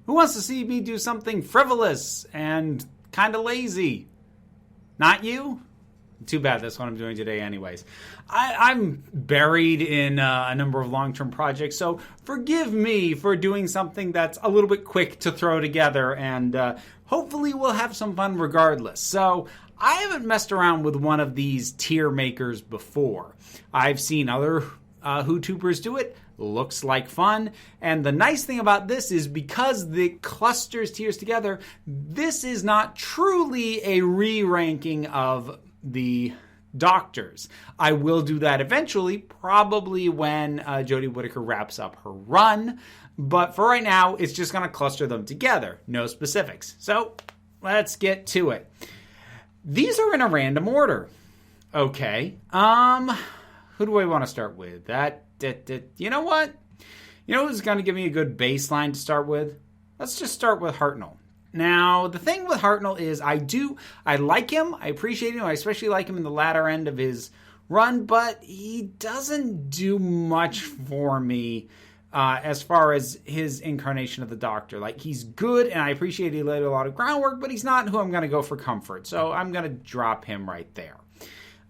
Who wants to see me do something frivolous and kind of lazy? Not you? Too bad, that's what I'm doing today anyways. I'm buried in a number of long-term projects, so forgive me for doing something that's a little bit quick to throw together, and hopefully we'll have some fun regardless. So I haven't messed around with one of these tier makers before. I've seen other YouTubers do it. Looks like fun. And the nice thing about this is because the clusters tiers together, this is not truly a re-ranking of the doctors. I will do that eventually, probably when Jodie Whittaker wraps up her run. But for right now, it's just going to cluster them together. No specifics. So let's get to it. These are in a random order. Okay. Who do I want to start with? You know what? You know who's going to give me a good baseline to start with? Let's just start with Hartnell. Now, the thing with Hartnell is I like him, I appreciate him, I especially like him in the latter end of his run, but he doesn't do much for me as far as his incarnation of the Doctor. Like, he's good, and I appreciate he laid a lot of groundwork, but he's not who I'm going to go for comfort, so I'm going to drop him right there.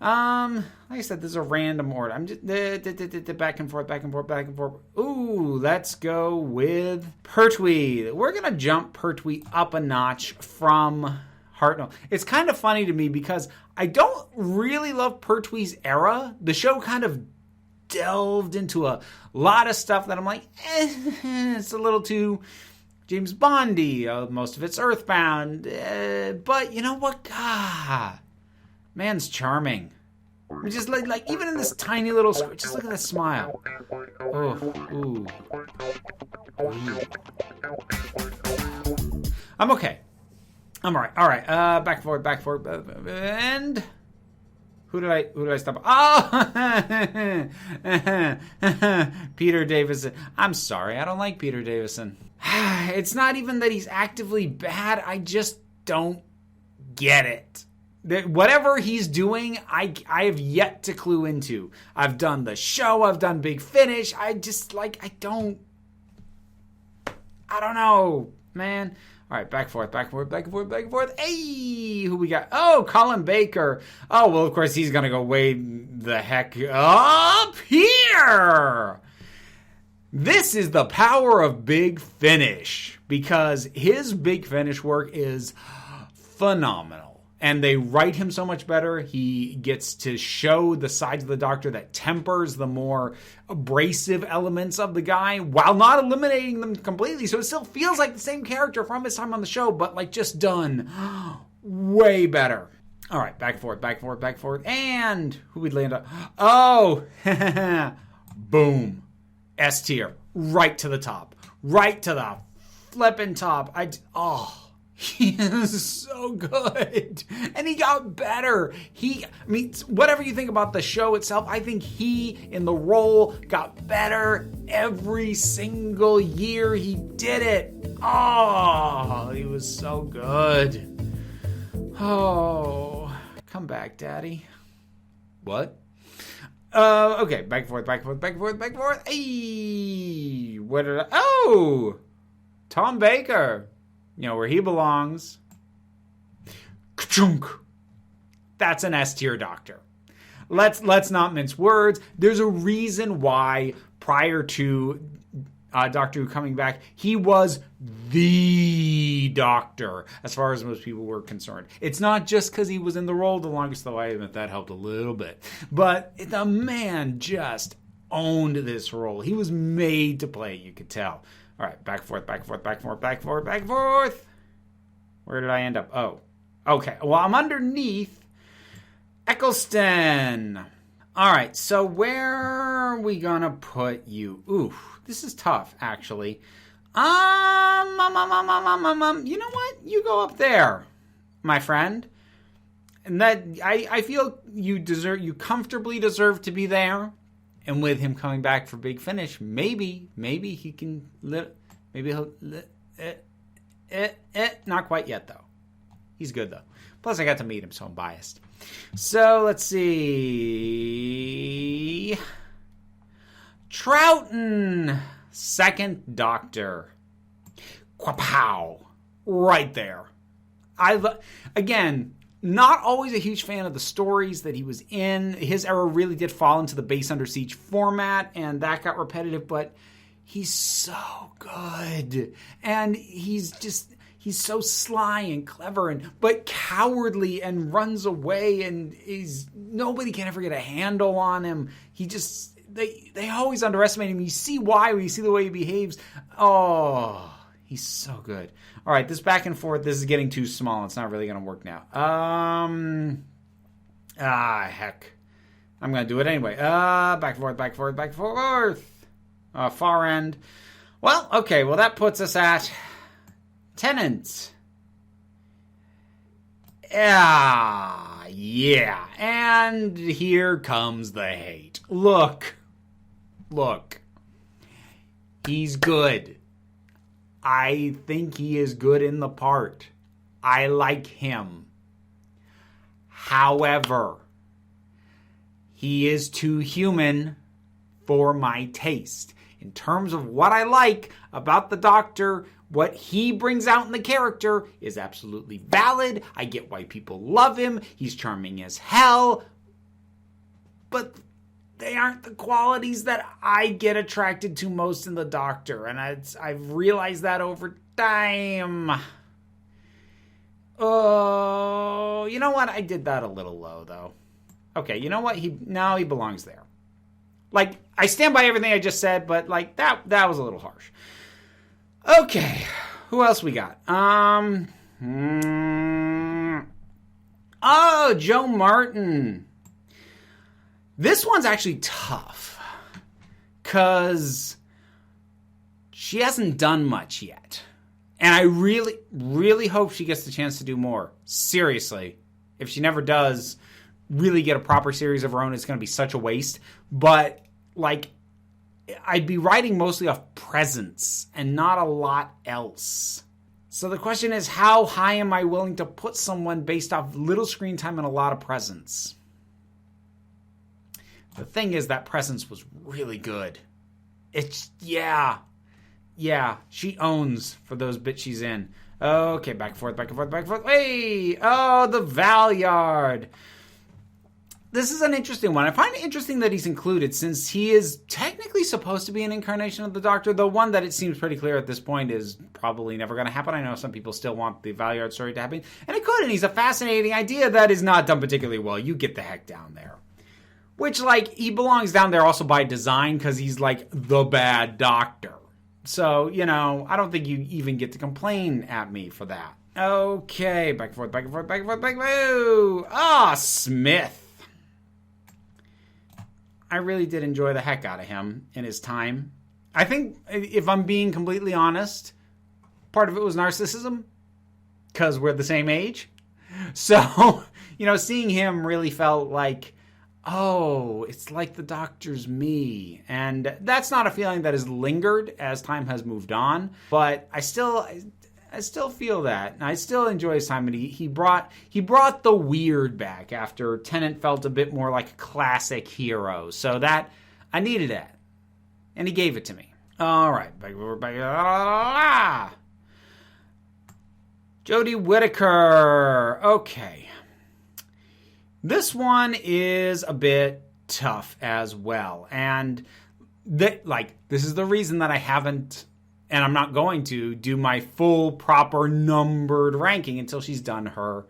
Like I said, this is a random order. I'm just back and forth. Ooh, let's go with Pertwee. We're going to jump Pertwee up a notch from Hartnell. It's kind of funny to me because I don't really love Pertwee's era. The show kind of delved into a lot of stuff that I'm like, it's a little too James Bondy. Most of it's Earthbound. But you know what? Man's charming. Just like even in this tiny little square, just look at that smile. Oh, ooh. I'm okay. I'm alright. Alright. Back forward. And who did I stop? Oh, Peter Davison. I'm sorry. I don't like Peter Davison. It's not even that he's actively bad. I just don't get it. Whatever he's doing, I have yet to clue into. I've done the show, I've done Big Finish. I don't know, man. All right, back and forth. Hey, who we got? Oh, Colin Baker. Oh, well, of course, he's going to go way the heck up here. This is the power of Big Finish, because his Big Finish work is phenomenal. And they write him so much better. He gets to show the sides of the Doctor that tempers the more abrasive elements of the guy while not eliminating them completely. So it still feels like the same character from his time on the show, but like just done way better. All right, back and forth. And who we'd land on? Oh, boom. S tier. Right to the top. Right to the flippin' top. He is so good. And he got better. Whatever you think about the show itself, I think he, in the role, got better every single year he did it. Oh, he was so good. Oh, come back, Daddy. What? Okay, back and forth. Hey, where did I... Oh, Tom Baker. You know where he belongs. Ka-chunk. That's an S-tier Doctor. Let's not mince words. There's a reason why prior to Doctor Who coming back, he was the Doctor as far as most people were concerned. It's not just because he was in the role the longest, though I admit that helped a little bit. But the man just owned this role. He was made to play, you could tell. All right, back and forth. Where did I end up? Oh, okay. Well, I'm underneath Eccleston. All right, so where are we gonna put you? Ooh, this is tough, actually. You know what? You go up there, my friend. And that I feel you comfortably deserve to be there. And with him coming back for Big Finish, maybe he can. Maybe he'll. Not quite yet, though. He's good, though. Plus, I got to meet him, so I'm biased. So let's see. Troughton, second Doctor. Quapow. Right there. Again, not always a huge fan of the stories that he was in. His era really did fall into the base under siege format, and that got repetitive, but he's so good. And he's so sly and clever, but cowardly, and runs away, and nobody can ever get a handle on him. They always underestimate him. You see why when you see the way he behaves. Oh, he's so good. All right, this back and forth, this is getting too small. It's not really going to work now. Heck. I'm going to do it anyway. Back and forth. Far end. Well, okay, well, that puts us at Tenant. Yeah. And here comes the hate. Look. He's good. I think he is good in the part. I like him. However, he is too human for my taste. In terms of what I like about the Doctor, what he brings out in the character is absolutely valid. I get why people love him. He's charming as hell. But they aren't the qualities that I get attracted to most in the Doctor. And I've realized that over time. Oh, you know what? I did that a little low, though. Okay, you know what? He belongs there. Like, I stand by everything I just said, but, like, that was a little harsh. Okay, who else we got? Joe Martin. This one's actually tough, because she hasn't done much yet. And I really, really hope she gets the chance to do more. Seriously. If she never does really get a proper series of her own, it's going to be such a waste. But, like, I'd be writing mostly off presence and not a lot else. So the question is, how high am I willing to put someone based off little screen time and a lot of presence? The thing is, that presence was really good. Yeah, she owns for those bits she's in. Okay, back and forth. Hey, the Valyard. This is an interesting one. I find it interesting that he's included, since he is technically supposed to be an incarnation of the Doctor. The one that it seems pretty clear at this point is probably never going to happen. I know some people still want the Valyard story to happen, and it could, and he's a fascinating idea that is not done particularly well. You get the heck down there. Which, like, he belongs down there also by design, because he's, like, the bad Doctor. So, you know, I don't think you even get to complain at me for that. Okay, back and forth. Smith. I really did enjoy the heck out of him in his time. I think, if I'm being completely honest, part of it was narcissism, because we're the same age. So, you know, seeing him really felt like, oh, it's like the Doctor's me. And that's not a feeling that has lingered as time has moved on. But I still feel that. And I still enjoy his time. And he brought the weird back after Tennant felt a bit more like a classic hero. So that, I needed that. And he gave it to me. All right. Jodie Whittaker. Okay. This one is a bit tough as well. And this is the reason that I haven't, and I'm not going to, do my full, proper, numbered ranking until she's done her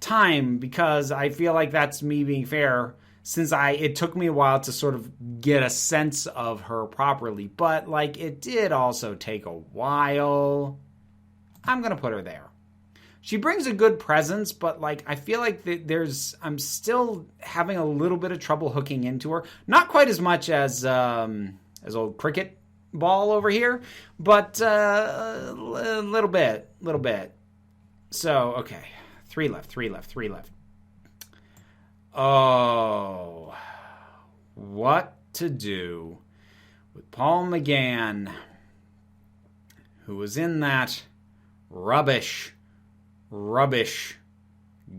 time. Because I feel like that's me being fair, since it took me a while to sort of get a sense of her properly. But, like, it did also take a while. I'm going to put her there. She brings a good presence, but, like, I feel like I'm still having a little bit of trouble hooking into her. Not quite as much as old Cricket Ball over here, but a little bit. So, okay. Three left. Oh, what to do with Paul McGann, who was in that rubbish,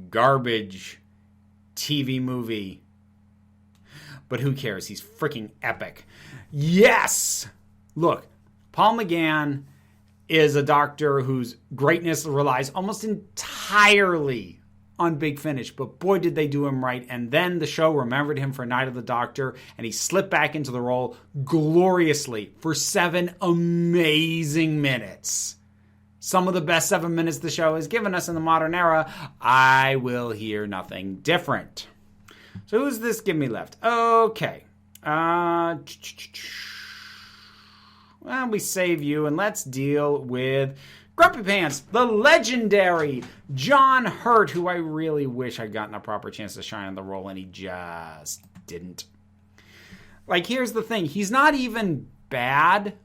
garbage TV movie. But who cares? He's freaking epic. Yes! Look, Paul McGann, is a doctor whose greatness relies almost entirely on Big Finish, but boy did they do him right. And then the show remembered him for Night of the Doctor, and he slipped back into the role gloriously for 7 amazing minutes. Some of the best 7 minutes the show has given us in the modern era. I will hear nothing different. So who's this give me left? Okay. Well, we save you, and let's deal with Grumpy Pants, the legendary John Hurt, who I really wish I'd gotten a proper chance to shine on the role, and he just didn't. Like, here's the thing. He's not even bad,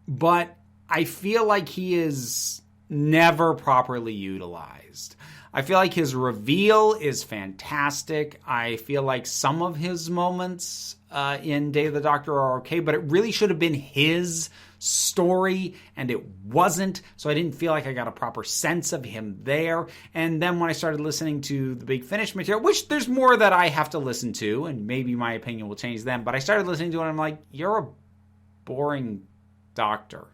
but I feel like he is never properly utilized. I feel like his reveal is fantastic. I feel like some of his moments in Day of the Doctor are okay, but it really should have been his story, and it wasn't, so I didn't feel like I got a proper sense of him there. And then when I started listening to the Big Finish material, which there's more that I have to listen to, and maybe my opinion will change then, but I started listening to it and I'm like, you're a boring doctor.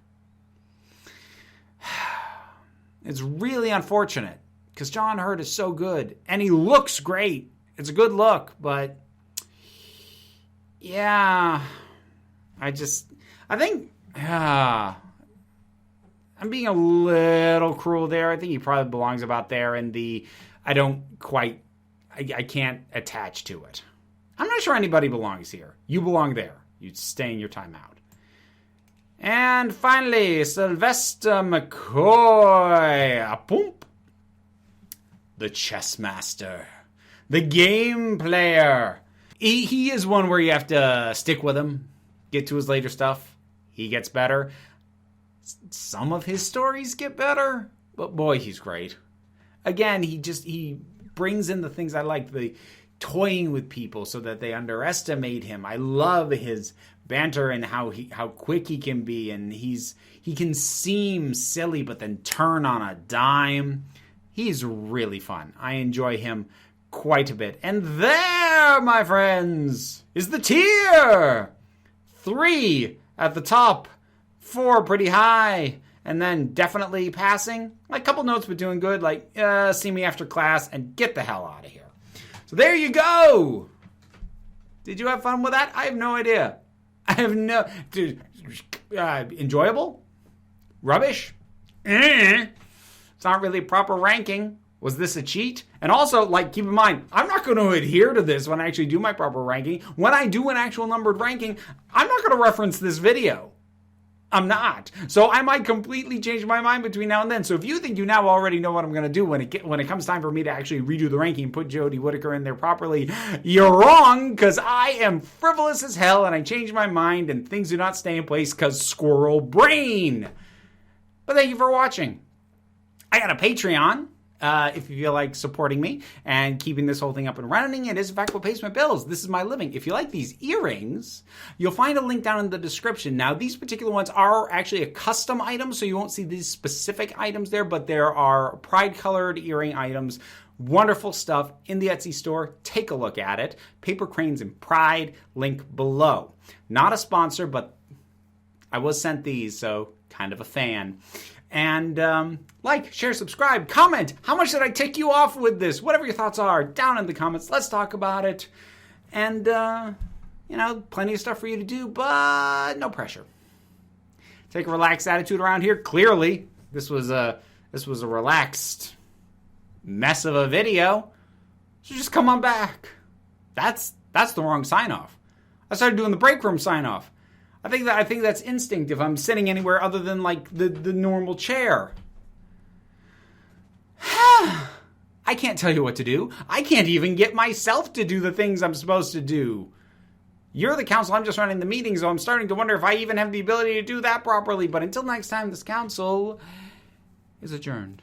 It's really unfortunate, because John Hurt is so good, and he looks great. It's a good look, but yeah, I think I'm being a little cruel there. I think he probably belongs about there, and I can't attach to it. I'm not sure anybody belongs here. You belong there. You stay in your time out. And finally, Sylvester McCoy. Boom. The chess master. The game player. He is one where you have to stick with him. Get to his later stuff. He gets better. Some of his stories get better. But boy, he's great. Again, he brings in the things I like. The toying with people so that they underestimate him. I love his banter and how quick he can be, and he can seem silly but then turn on a dime. He's really fun. I enjoy him quite a bit. And there, my friends, is the tier. 3 at the top, 4 pretty high, and then definitely passing. Like a couple notes but doing good, like see me after class and get the hell out of here. So there you go. Did you have fun with that? I have no idea. I have no... enjoyable? Rubbish? It's not really a proper ranking. Was this a cheat? And also, keep in mind, I'm not going to adhere to this when I actually do my proper ranking. When I do an actual numbered ranking, I'm not going to reference this video. I'm not. So I might completely change my mind between now and then. So if you think you now already know what I'm going to do when it comes time for me to actually redo the ranking and put Jodie Whittaker in there properly, you're wrong, because I am frivolous as hell and I change my mind and things do not stay in place because squirrel brain. But thank you for watching. I got a Patreon. If you feel like supporting me and keeping this whole thing up and running, it is in fact what pays my bills. This is my living. If you like these earrings, you'll find a link down in the description. Now, these particular ones are actually a custom item, so you won't see these specific items there, but there are pride-colored earring items. Wonderful stuff in the Etsy store. Take a look at it. Paper Cranes and Pride, link below. Not a sponsor, but I was sent these, so kind of a fan. And like, share, subscribe, comment. How much did I tick you off with this? Whatever your thoughts are, down in the comments. Let's talk about it. And, plenty of stuff for you to do, but no pressure. Take a relaxed attitude around here. Clearly, this was a relaxed mess of a video. So just come on back. That's the wrong sign-off. I started doing the break room sign-off. I think that's instinct if I'm sitting anywhere other than the normal chair. I can't tell you what to do. I can't even get myself to do the things I'm supposed to do. You're the council. I'm just running the meeting, so I'm starting to wonder if I even have the ability to do that properly. But until next time, this council is adjourned.